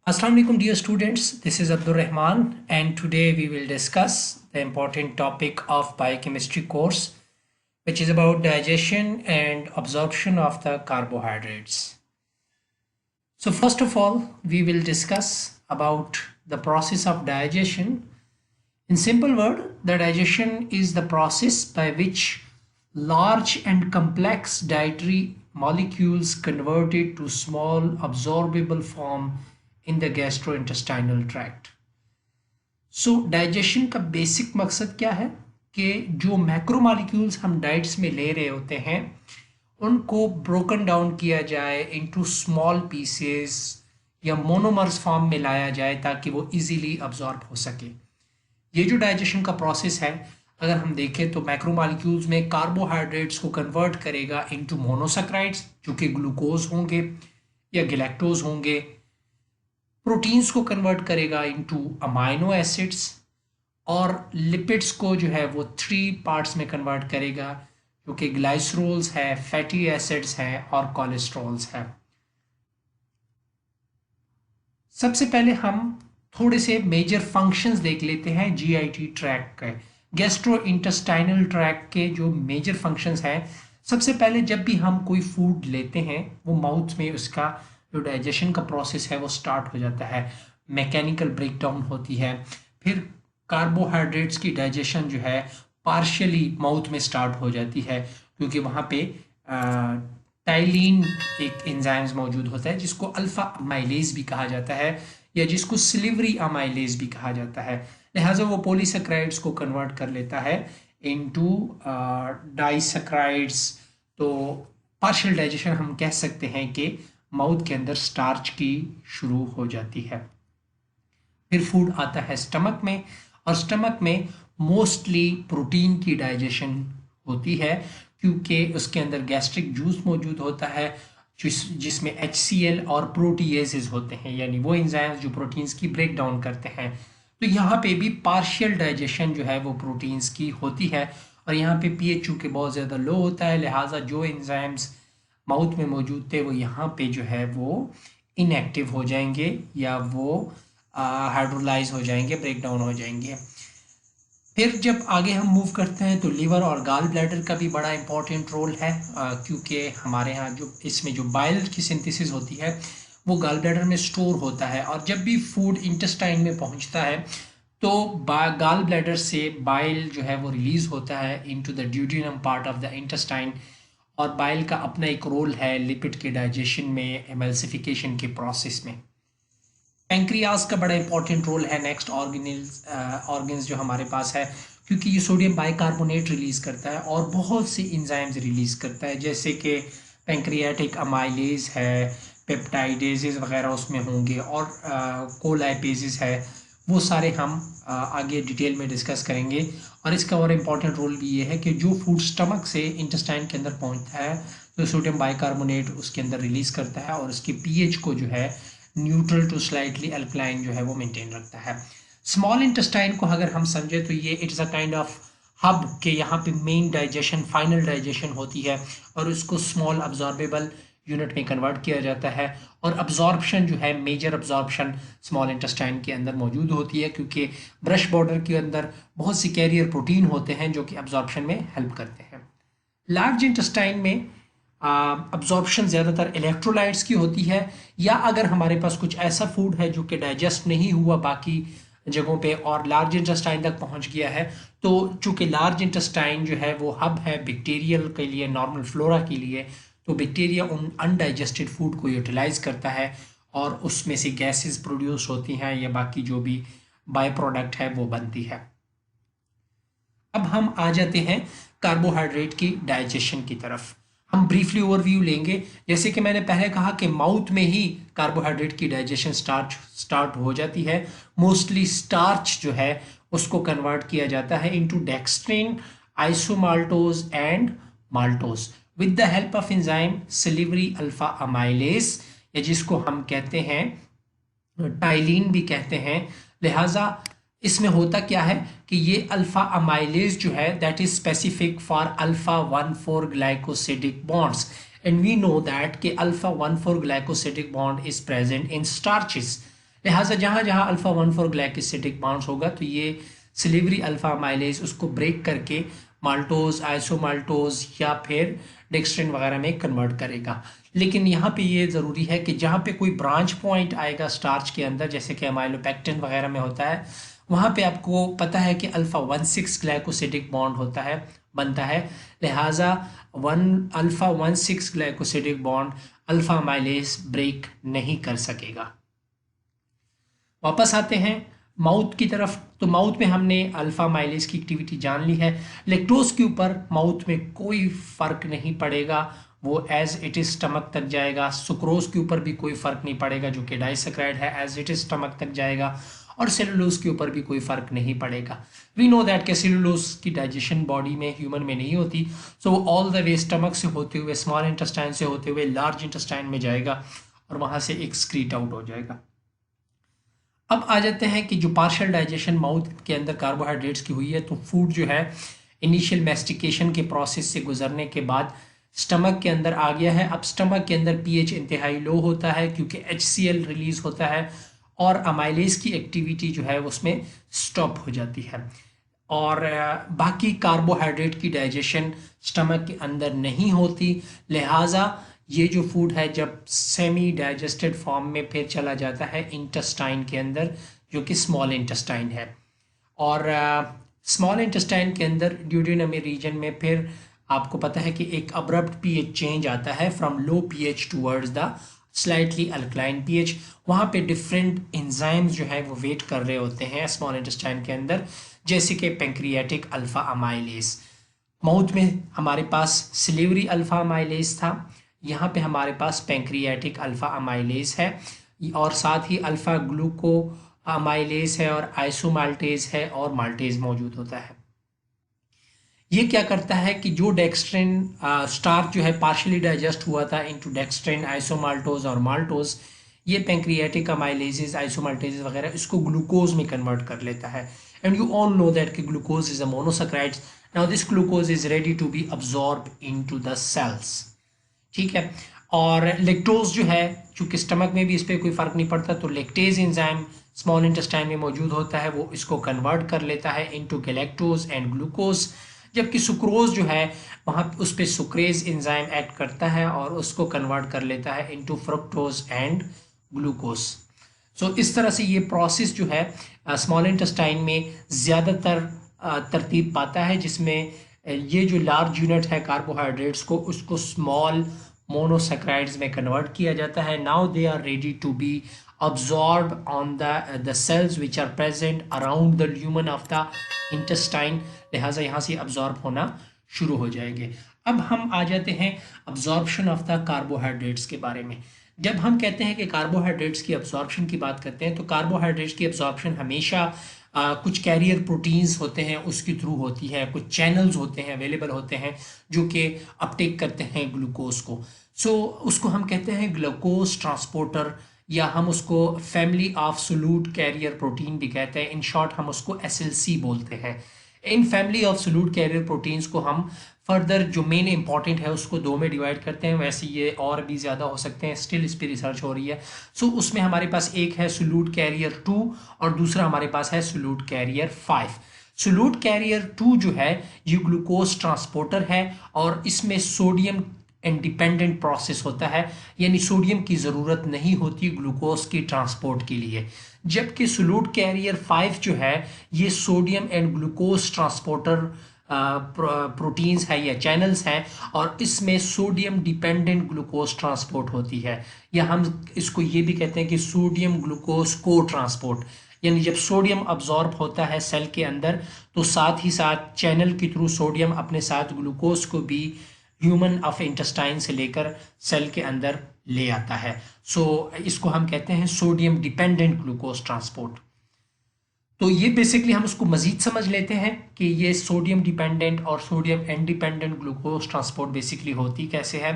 Assalamu alaikum dear students, this is Abdul Rahman and today we will discuss the important topic of biochemistry course which is about digestion and absorption of the carbohydrates. So first of all, we will discuss about the process of digestion. In simple word, the digestion is the process by which large and complex dietary molecules converted to small absorbable form in the gastrointestinal tract. So digestion का basic मकसद क्या है कि जो macromolecules हम diets में ले रहे होते हैं उनको ब्रोकन डाउन किया जाए इनटू स्मॉल पीसेस या मोनोमर्स फॉर्म में लाया जाए ताकि वो इजीली अब्जॉर्ब हो सके। ये जो डाइजेशन का प्रोसेस है, अगर हम देखें तो मैक्रोमोलिक्यूल्स में कार्बोहाइड्रेट्स को कन्वर्ट करेगा इनटू मोनोसैकेराइड्स जो कि ग्लूकोज होंगे या गैलेक्टोज होंगे, प्रोटीन्स को कन्वर्ट करेगा इनटू अमाइनो एसिड्स और लिपिड्स को जो है वो 3 पार्ट्स में कन्वर्ट करेगा जो कि ग्लाइसरोल्स है, फैटी एसिड्स हैं और कोलेस्ट्रॉल्स है। सबसे पहले हम थोड़े से मेजर फंक्शंस देख लेते हैं जीआईटी ट्रैक्ट के, गैस्ट्रो इंटेस्टाइनल ट्रैक्ट के जो मेजर फंक्शंस हैं। सबसे पहले जब भी हम कोई फूड लेते हैं वो माउथ में उसका जो डाइजेशन का प्रोसेस है वो स्टार्ट हो जाता है, मैकेनिकल ब्रेकडाउन होती है, फिर कार्बोहाइड्रेट्स की डाइजेशन जो है पार्शियली माउथ में स्टार्ट हो जाती है क्योंकि वहाँ पे टाइलिन एक एंजाइम्स मौजूद होता है जिसको अल्फा अमाइलेज भी कहा जाता है या जिसको सिलिवरी अमाइलेज भी कहा जाता है। लिहाजा वो पॉलीसेक्राइड्स को कन्वर्ट कर लेता है इनटू डाइसेक्राइड्स। तो पार्शियल डाइजेशन हम कह सकते हैं कि माउथ के अंदर स्टार्च की शुरू हो जाती है। फिर फूड आता है स्टमक में और स्टमक में मोस्टली प्रोटीन की डाइजेशन होती है क्योंकि उसके अंदर गैस्ट्रिक जूस मौजूद होता है जिसमें HCl और प्रोटीएजेस होते हैं, यानी वो एंजाइम्स जो प्रोटीन्स की ब्रेक डाउन करते हैं। तो यहाँ पे भी पार्शियल डाइजेशन जो है वो प्रोटीन्स की होती है और यहाँ पे पीएच चूँकि बहुत ज़्यादा लो होता है, लिहाजा जो एंजाइम्स माउथ में मौजूद थे वो यहाँ पे जो है वो इनएक्टिव हो जाएंगे या वो हाइड्रोलाइज हो जाएंगे, ब्रेक डाउन हो जाएंगे। फिर जब आगे हम मूव करते हैं तो लीवर और गाल ब्लैडर का भी बड़ा इंपॉर्टेंट रोल है क्योंकि हमारे यहाँ जो इसमें जो बाइल की सिंथेसिस होती है वो गाल ब्लैडर में स्टोर होता है और जब भी फूड इंटेस्टाइन में पहुँचता है तो गाल ब्लैडर से बाइल जो है वो रिलीज होता है into the duodenum part of the intestine और बाइल का अपना एक रोल है लिपिड के डाइजेशन में, एमल्सिफिकेशन के प्रोसेस में। पेंक्रियाज का बड़ा इंपॉर्टेंट रोल है नेक्स्ट ऑर्गन्स जो हमारे पास है क्योंकि ये सोडियम बाइकार्बोनेट रिलीज करता है और बहुत सी एंजाइम्स रिलीज करता है जैसे कि पेंक्रियाटिक अमाइलेज है, पेप्टाइडेजेस वगैरह उसमें होंगे और कोलाइपेजेस है, वो सारे हम आगे डिटेल में डिस्कस करेंगे। और इसका और इम्पॉर्टेंट रोल भी ये है कि जो फूड स्टमक से इंटेस्टाइन के अंदर पहुंचता है तो सोडियम बाइकार्बोनेट उसके अंदर रिलीज करता है और उसकी पीएच को जो है न्यूट्रल टू स्लाइटली अल्कलाइन जो है वो मेंटेन रखता है। स्मॉल इंटेस्टाइन को अगर हम समझे तो ये it's a kind of hub के यहाँ पे मेन डाइजेशन, फाइनल डाइजेशन होती है और उसको स्मॉल अब्जॉर्बेबल यूनिट में कन्वर्ट किया जाता है और अब्जॉर्प्शन जो है मेजर अब्जॉर्प्शन स्मॉल इंटेस्टाइन के अंदर मौजूद होती है क्योंकि ब्रश बॉर्डर के अंदर बहुत सी कैरियर प्रोटीन होते हैं जो कि अब्जॉर्प्शन में हेल्प करते हैं। लार्ज इंटेस्टाइन में अब्जॉर्प्शन ज़्यादातर इलेक्ट्रोलाइट्स की होती है या अगर हमारे पास कुछ ऐसा फूड है जो कि डाइजेस्ट नहीं हुआ बाकी जगहों पे और लार्ज इंटेस्टाइन तक पहुंच गया है तो चूंकि लार्ज इंटेस्टाइन जो है वो हब है बैक्टीरियल के लिए, नॉर्मल फ्लोरा के लिए, तो बैक्टीरिया उन अनडाइजेस्टेड फूड को यूटिलाइज करता है और उसमें से गैसेस प्रोड्यूस होती हैं या बाकी जो भी बाय प्रोडक्ट है वो बनती है। अब हम आ जाते हैं कार्बोहाइड्रेट की डाइजेशन की तरफ। हम ब्रीफली ओवरव्यू लेंगे। जैसे कि मैंने पहले कहा कि माउथ में ही कार्बोहाइड्रेट की डाइजेशन स्टार्ट हो जाती है। मोस्टली स्टार्च जो है उसको कन्वर्ट किया जाता है into dextrin, isomaltose and maltose with the help of enzyme salivary alpha amylase या जिसको हम कहते हैं टाइलिन भी कहते हैं। लिहाजा इसमें होता क्या है कि ये अल्फा अमाइलेज जो है that is specific for alpha 1,4 glycosidic bonds and we know that कि alpha 1,4 glycosidic bond is present in starches. लिहाजा जहाँ जहाँ अल्फा 1,4 ग्लाइकोसिडिक बॉन्ड्स होगा तो ये सिलेवरी अल्फा अमाइलेज उसको ब्रेक करके माल्टोज, आइसोमाल्टोज या फिर डेक्स्ट्रिन वगैरह में कन्वर्ट करेगा। लेकिन यहाँ पे ये ज़रूरी है कि जहाँ पे कोई ब्रांच पॉइंट आएगा स्टार्च के अंदर, जैसे कि अमाइलोपेक्टिन वगैरह में होता है, वहाँ पे आपको पता है कि अल्फा 1,6 ग्लाइकोसिडिक बॉन्ड होता है, बनता है। लिहाजा alpha 1,6 glycosidic bond alpha amylase break नहीं कर सकेगा। वापस आते हैं माउथ की तरफ। तो माउथ में हमने अल्फा माइलेज की एक्टिविटी जान ली है। लेक्टोज के ऊपर माउथ में कोई फर्क नहीं पड़ेगा, वो एज इट इज स्टमक तक जाएगा। सुक्रोज के ऊपर भी कोई फर्क नहीं पड़ेगा जो कि डाइसैकेराइड है, एज इट इज स्टमक तक जाएगा। और सेलुलोज के ऊपर भी कोई फर्क नहीं पड़ेगा। वी नो दैट के सेलुलोज की डाइजेशन बॉडी में, ह्यूमन में नहीं होती, सो वो ऑल द वे स्टमक से होते हुए, स्मॉल इंटेस्टाइन से होते हुए लार्ज इंटेस्टाइन में जाएगा और वहां से एक्सक्रीट आउट हो जाएगा। अब आ जाते हैं कि जो पार्शियल डाइजेशन माउथ के अंदर कार्बोहाइड्रेट्स की हुई है, तो फूड जो है इनिशियल मैस्टिकेशन के प्रोसेस से गुजरने के बाद स्टमक के अंदर आ गया है। अब स्टमक के अंदर पीएच इंतहाई लो होता है क्योंकि HCl रिलीज होता है और अमाइलेज की एक्टिविटी जो है उसमें स्टॉप हो जाती है और बाकी कार्बोहाइड्रेट की डाइजेशन स्टमक के अंदर नहीं होती। लिहाजा ये जो फूड है जब सेमी डाइजेस्टेड फॉर्म में फिर चला जाता है इंटेस्टाइन के अंदर, जो कि स्मॉल इंटेस्टाइन है। और स्मॉल इंटेस्टाइन के अंदर ड्यूडेनमी रीजन में फिर आपको पता है कि एक अब्रप्ट पीएच चेंज आता है from low pH towards the slightly alkaline pH. वहाँ पे डिफरेंट एंजाइम्स जो है वो वेट कर रहे होते हैं स्मॉल इंटेस्टाइन के अंदर, जैसे कि पेंक्रियाटिक अल्फा अमाइलेज। माउथ में हमारे पास सिलेवरी अल्फा अमाइलेज था, यहाँ पे हमारे पास पेंक्रियाटिक अल्फा अमाइलेज है और साथ ही अल्फा ग्लूको अमाइलेज है और आइसोमाल्टेज है और माल्टेज मौजूद होता है। ये क्या करता है कि जो डेक्स्ट्रिन स्टार्च जो है पार्शियली डाइजेस्ट हुआ था इनटू डेक्स्ट्रिन, आइसोमाल्टोज और माल्टोज, ये पेंक्रियाटिक अमाइलेजेस, आइसोमाल्टेजेस वगैरह इसको ग्लूकोज में कन्वर्ट कर लेता है। And you all know that कि glucose is a monosaccharide. Now this glucose is ready to be absorb into the cells. ठीक है। और लेक्टोज जो है, चूंकि स्टमक में भी इस पर कोई फर्क नहीं पड़ता, तो लेक्टेज एंजाइम स्मॉल इंटेस्टाइन में मौजूद होता है, वो इसको कन्वर्ट कर लेता है इनटू गैलेक्टोज एंड ग्लूकोज। जबकि सुक्रोज जो है वहाँ उस पर सुक्रेज एंजाइम एक्ट करता है और उसको कन्वर्ट कर लेता है इनटू फ्रुक्टोज एंड ग्लूकोज। सो इस तरह से ये प्रोसेस जो है स्मॉल इंटेस्टाइन में ज़्यादातर तरतीब पाता है, जिसमें ये जो लार्ज यूनिट है कार्बोहाइड्रेट्स को, उसको स्मॉल मोनोसैकेराइड्स में कन्वर्ट किया जाता है। Now they are ready to be absorbed on the cells which are present around the lumen of the intestine। लिहाजा यहाँ से absorb होना शुरू हो जाएंगे। अब हम आ जाते हैं absorption of the carbohydrates के बारे में। जब हम कहते हैं कि कार्बोहाइड्रेट्स की absorption की बात करते हैं, तो कार्बोहाइड्रेट्स की absorption हमेशा कुछ कैरियर प्रोटीन्स होते हैं उसके थ्रू होती है, कुछ चैनल्स होते हैं अवेलेबल होते हैं जो कि अपटेक करते हैं ग्लूकोज को। सो उसको हम कहते हैं ग्लूकोज ट्रांसपोर्टर, या हम उसको फैमिली ऑफ सोलूट कैरियर प्रोटीन भी कहते हैं। इन शॉर्ट हम उसको SLC बोलते हैं। In family of सोलूट carrier proteins को हम फर्दर जो मेन इंपॉर्टेंट है उसको दो में डिवाइड करते हैं। वैसे ये और भी ज़्यादा हो सकते हैं, स्टिल इस पर रिसर्च हो रही है। सो उसमें हमारे पास एक है सोलूट कैरियर 2 और दूसरा हमारे पास है सोलूट कैरियर 5। सोलूट कैरियर 2 जो है ये ग्लूकोज ट्रांसपोर्टर है और इसमें सोडियम इंडिपेंडेंट प्रोसेस होता है, यानी सोडियम की ज़रूरत नहीं होती ग्लूकोज की ट्रांसपोर्ट के लिए। जबकि सोलूट कैरियर 5 जो है ये sodium and glucose transporter proteins है या चैनल्स हैं और इसमें सोडियम डिपेंडेंट ग्लूकोज ट्रांसपोर्ट होती है, या हम इसको ये भी कहते हैं कि सोडियम ग्लूकोज को ट्रांसपोर्ट। यानी जब सोडियम अब्जॉर्ब होता है सेल के अंदर तो साथ ही साथ चैनल के थ्रू सोडियम अपने साथ ग्लूकोज को भी ह्यूमन ऑफ इंटेस्टाइन से लेकर सेल के अंदर ले आता है। सो इसको हम कहते हैं सोडियम डिपेंडेंट ग्लूकोज ट्रांसपोर्ट। तो ये बेसिकली हम उसको मजीद समझ लेते हैं कि ये सोडियम डिपेंडेंट और sodium independent glucose transport basically होती कैसे है।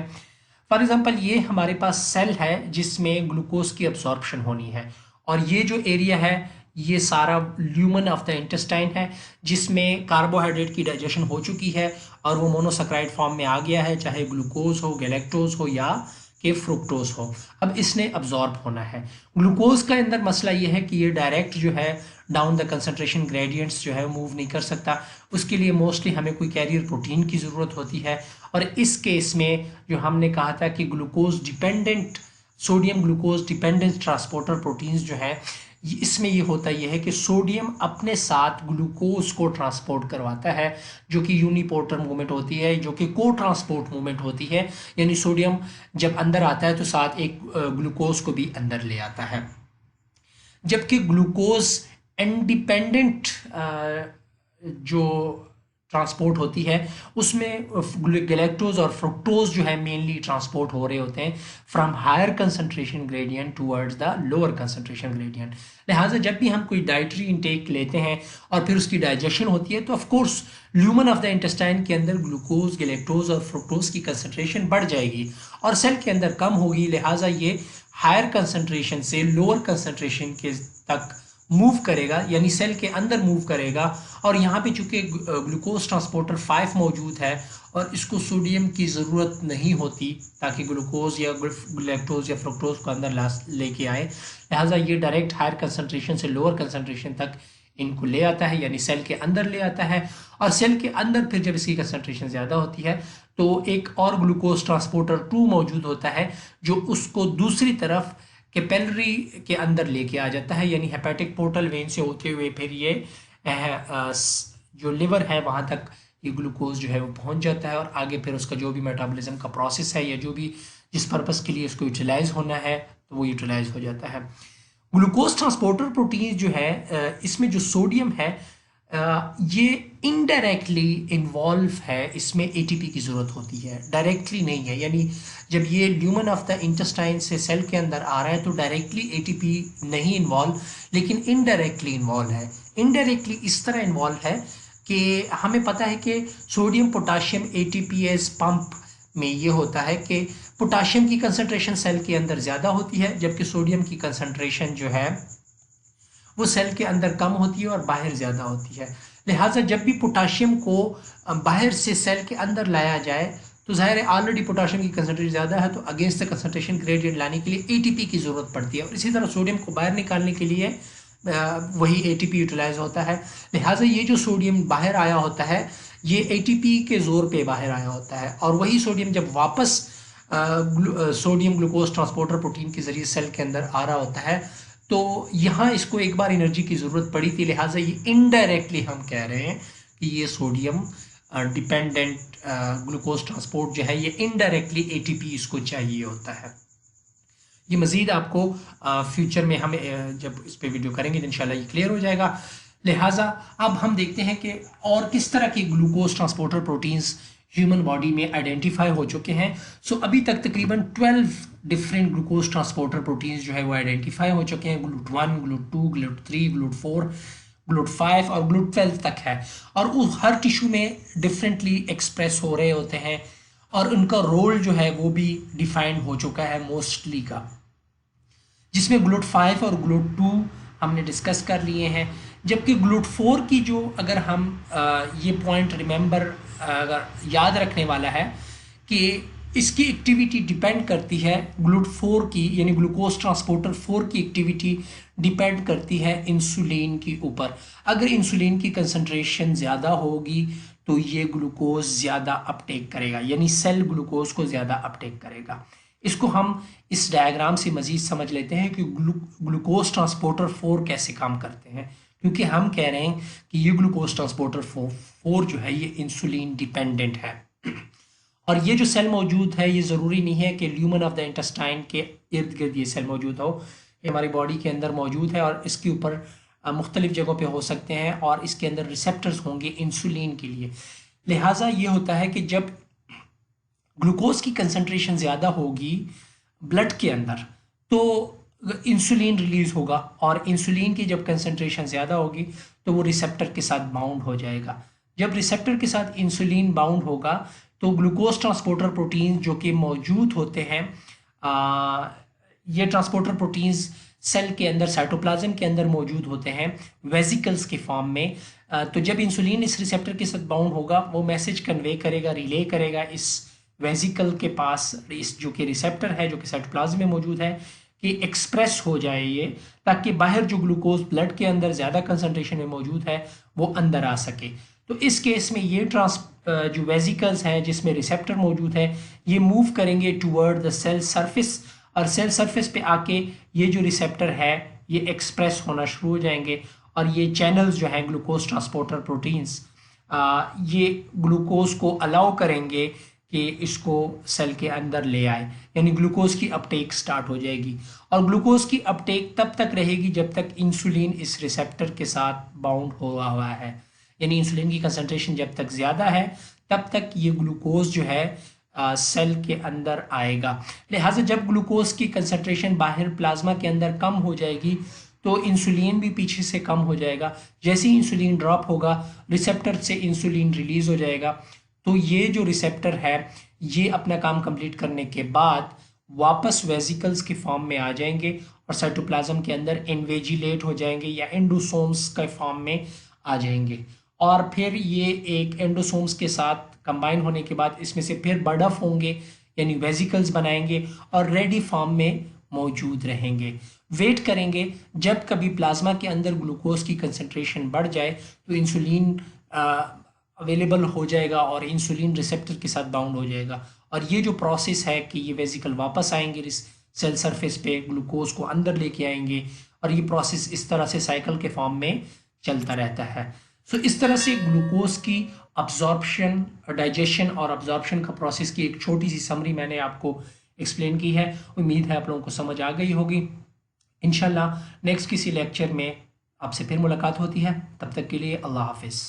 फॉर एग्जांपल ये हमारे पास सेल है जिसमें ग्लूकोज की अब्सॉर्प्शन होनी है और ये जो एरिया है ये सारा ल्यूमन ऑफ द इंटेस्टाइन है जिसमें कार्बोहाइड्रेट की डाइजेशन हो चुकी है और वो मोनोसैकेराइड फॉर्म में आ गया है, चाहे ग्लूकोज हो, गैलेक्टोज हो या कि फ्रुक्टोज हो। अब इसने अब्जॉर्ब होना है। ग्लूकोज का अंदर मसला ये है कि ये डायरेक्ट जो है डाउन द कंसंट्रेशन ग्रेडियंट्स जो है मूव नहीं कर सकता, उसके लिए मोस्टली हमें कोई कैरियर प्रोटीन की ज़रूरत होती है। और इस केस में जो हमने कहा था कि glucose dependent, sodium glucose dependent transporter proteins जो है, इसमें ये होता ये है कि सोडियम अपने साथ ग्लूकोज को ट्रांसपोर्ट करवाता है, जो कि यूनिपोर्टर मूवमेंट होती है, जो कि को ट्रांसपोर्ट मूवमेंट होती है। यानी सोडियम जब अंदर आता है तो साथ एक ग्लूकोज को भी अंदर ले आता है। जबकि ग्लूकोज इंडिपेंडेंट जो ट्रांसपोर्ट होती है उसमें गैलेक्टोज और फ्रुक्टोज जो है मेनली ट्रांसपोर्ट हो रहे होते हैं from higher concentration gradient towards the lower concentration gradient. लिहाजा जब भी हम कोई डाइटरी इंटेक लेते हैं और फिर उसकी डाइजेशन होती है तो of course lumen of the intestine के अंदर ग्लूकोज, गैलेक्टोज और फ्रुक्टोज की कंसंट्रेशन बढ़ जाएगी और सेल के अंदर कम होगी। लिहाजा ये हायर कंसंट्रेशन से लोअर कंसंट्रेशन के तक मूव करेगा, यानी सेल के अंदर मूव करेगा। और यहाँ पे चूंकि ग्लूकोज ट्रांसपोर्टर 5 मौजूद है और इसको सोडियम की ज़रूरत नहीं होती ताकि ग्लूकोज या लैक्टोज या फ्रुक्टोज को अंदर लेके आए, लिहाजा ये डायरेक्ट हायर कंसंट्रेशन से लोअर कंसंट्रेशन तक इनको ले आता है, यानी सेल के अंदर ले आता है। और सेल के अंदर फिर जब इसकी कंसंट्रेशन ज़्यादा होती है तो एक और ग्लूकोज ट्रांसपोर्टर 2 मौजूद होता है जो उसको दूसरी तरफ कैपिलरी के अंदर लेके आ जाता है, यानी हेपेटिक पोर्टल वेन से होते हुए फिर ये जो लिवर है वहाँ तक ये ग्लूकोज जो है वो पहुँच जाता है और आगे फिर उसका जो भी मेटाबॉलिज्म का प्रोसेस है या जो भी जिस पर्पज़ के लिए उसको यूटिलाइज होना है तो वो यूटिलाइज हो जाता है। ग्लूकोज ट्रांसपोर्टर प्रोटीन जो है इसमें जो सोडियम है ये इनडायरेक्टली इन्वॉल्व है, इसमें एटीपी की ज़रूरत होती है, डायरेक्टली नहीं है। यानी जब ये ल्यूमन ऑफ द इंटेस्टाइन से सेल के अंदर आ रहा है तो डायरेक्टली एटीपी नहीं इन्वॉल्व, लेकिन इनडायरेक्टली इन्वॉल्व है। इनडायरेक्टली इस तरह इन्वॉल्व है कि हमें पता है कि सोडियम पोटाशियम एटीपीएस पंप में ये होता है कि पोटाशियम की कंसंट्रेशन सेल के अंदर ज़्यादा होती है जबकि सोडियम की कंसंट्रेशन जो है वो सेल के अंदर कम होती है और बाहर ज़्यादा होती है। लिहाजा जब भी पोटाशियम को बाहर से सेल के अंदर लाया जाए तो जाहिर है ऑलरेडी पोटाशियम की कंसंट्रेशन ज़्यादा है तो अगेंस्ट द कंसंट्रेशन ग्रेडियंट लाने के लिए एटीपी की ज़रूरत पड़ती है और इसी तरह सोडियम को बाहर निकालने के लिए वही एटीपी यूटिलाइज होता है। लिहाजा ये जो सोडियम बाहर आया होता है ये एटीपी के ज़ोर पे बाहर आया होता है और वही सोडियम जब वापस सोडियम ग्लूकोज ट्रांसपोर्टर प्रोटीन के ज़रिए सेल के अंदर आ रहा होता है तो यहाँ इसको एक बार एनर्जी की ज़रूरत पड़ी थी। लिहाजा ये इनडायरेक्टली हम कह रहे हैं कि ये सोडियम डिपेंडेंट ग्लूकोज ट्रांसपोर्ट जो है ये इनडायरेक्टली एटीपी इसको चाहिए होता है। ये मज़ीद आपको फ्यूचर में हम जब इस पे वीडियो करेंगे तो इंशाल्लाह ये क्लियर हो जाएगा। लिहाजा अब हम देखते हैं कि और किस तरह के glucose transporter proteins human body में आइडेंटिफाई हो चुके हैं। सो अभी तक तकरीबन 12 डिफरेंट ग्लूकोज ट्रांसपोर्टर प्रोटीन्स जो है वो आइडेंटिफाई हो चुके हैं। GLUT1, GLUT2, GLUT3, GLUT4, GLUT5 और GLUT12 तक है और उस हर टिश्यू में डिफरेंटली एक्सप्रेस हो रहे होते हैं और उनका रोल जो है वो भी डिफाइंड हो चुका है मोस्टली का, जिसमें GLUT5 और GLUT2 हमने डिस्कस कर लिए हैं। जबकि GLUT4 की जो अगर हम ये पॉइंट रिमेंबर अगर याद रखने वाला है कि इसकी एक्टिविटी डिपेंड करती है GLUT4 की, यानी ग्लूकोज ट्रांसपोर्टर 4 की एक्टिविटी डिपेंड करती है इंसुलिन के ऊपर। अगर इंसुलिन की कंसंट्रेशन ज़्यादा होगी तो ये ग्लूकोज ज़्यादा अपटेक करेगा, यानी सेल ग्लूकोज को ज़्यादा अपटेक करेगा। इसको हम इस डायग्राम से मज़ीद समझ लेते हैं कि ग्लूकोज ट्रांसपोर्टर 4 कैसे काम करते हैं, क्योंकि हम कह रहे हैं कि ये ग्लूकोज ट्रांसपोर्टर 4 जो है ये इंसुलिन डिपेंडेंट है। और ये जो सेल मौजूद है ये ज़रूरी नहीं है कि ल्यूमन ऑफ द इंटेस्टाइन के इर्द गिर्द ये सेल मौजूद हो, ये हमारी बॉडी के अंदर मौजूद है और इसके ऊपर मुख्तलिफ जगहों पे हो सकते हैं और इसके अंदर रिसेप्टर्स होंगे इंसुलिन के लिए। लिहाजा ये होता है कि जब ग्लूकोज की कंसंट्रेशन ज़्यादा होगी ब्लड के अंदर तो इंसुलिन रिलीज़ होगा और इंसुलिन की जब कंसंट्रेशन ज़्यादा होगी तो वो रिसेप्टर के साथ बाउंड हो जाएगा। जब रिसेप्टर के साथ इंसुलिन बाउंड होगा तो ग्लूकोज ट्रांसपोर्टर प्रोटीन जो कि मौजूद होते हैं ये ट्रांसपोर्टर प्रोटीन्स सेल के अंदर साइटोप्लाज्म के अंदर मौजूद होते हैं वेसिकल्स के फॉर्म में। तो जब इंसुलिन इस रिसेप्टर के साथ बाउंड होगा वो मैसेज कन्वे करेगा, रिले करेगा इस वेसिकल के पास इस जो कि रिसेप्टर है जो कि साइटोप्लाज्म में मौजूद है कि एक्सप्रेस हो जाए ये, ताकि बाहर जो ग्लूकोज ब्लड के अंदर ज़्यादा कंसंट्रेशन में मौजूद है वो अंदर आ सके। तो इस केस में ये जो वेसिकल्स हैं जिसमें रिसेप्टर मौजूद है ये मूव करेंगे टूवर्ड द सेल सरफेस, और सेल सरफेस पे आके ये जो रिसेप्टर है ये एक्सप्रेस होना शुरू हो जाएंगे, और ये चैनल्स जो हैं ग्लूकोज ट्रांसपोर्टर प्रोटीन्स ये ग्लूकोज को अलाउ करेंगे कि इसको सेल के अंदर ले आए, यानी ग्लूकोज की अपटेक स्टार्ट हो जाएगी। और ग्लूकोज की अपटेक तब तक रहेगी जब तक इंसुलिन इस रिसेप्टर के साथ बाउंड हुआ है, यानी इंसुलिन की कंसंट्रेशन जब तक ज़्यादा है तब तक ये ग्लूकोज जो है सेल के अंदर आएगा। लिहाजा जब ग्लूकोज की कंसंट्रेशन बाहर प्लाज्मा के अंदर कम हो जाएगी तो इंसुलिन भी पीछे से कम हो जाएगा। जैसे ही इंसुलिन ड्रॉप होगा रिसेप्टर से इंसुलिन रिलीज हो जाएगा, तो ये जो रिसेप्टर है ये अपना काम कंप्लीट करने के बाद वापस वेसिकल्स के फॉर्म में आ जाएंगे और साइटोप्लाज्म के अंदर इन्वेजिलेट हो जाएंगे या एंडोसोम्स के फॉर्म में आ जाएंगे, और फिर ये एक एंडोसोम्स के साथ कंबाइन होने के बाद इसमें से फिर बड ऑफ होंगे यानी वेसिकल्स बनाएंगे और रेडी फॉर्म में मौजूद रहेंगे। वेट करेंगे जब कभी प्लाज्मा के अंदर ग्लूकोज की कंसंट्रेशन बढ़ जाए तो इंसुलिन अवेलेबल हो जाएगा और इंसुलिन रिसेप्टर के साथ बाउंड हो जाएगा, और ये जो प्रोसेस है कि ये वेसिकल वापस आएंगे सेल सरफेस पे ग्लूकोज को अंदर लेके आएंगे, और ये प्रोसेस इस तरह से साइकिल के फॉर्म में चलता रहता है। सो इस तरह से ग्लूकोज की अब्जॉर्प्शन, डाइजेशन और अब्जॉर्प्शन का प्रोसेस की एक छोटी सी समरी मैंने आपको एक्सप्लेन की है। उम्मीद है आप लोगों को समझ आ गई होगी। इंशाल्लाह नेक्स्ट किसी लेक्चर में आपसे फिर मुलाकात होती है, तब तक के लिए अल्लाह हाफिज़।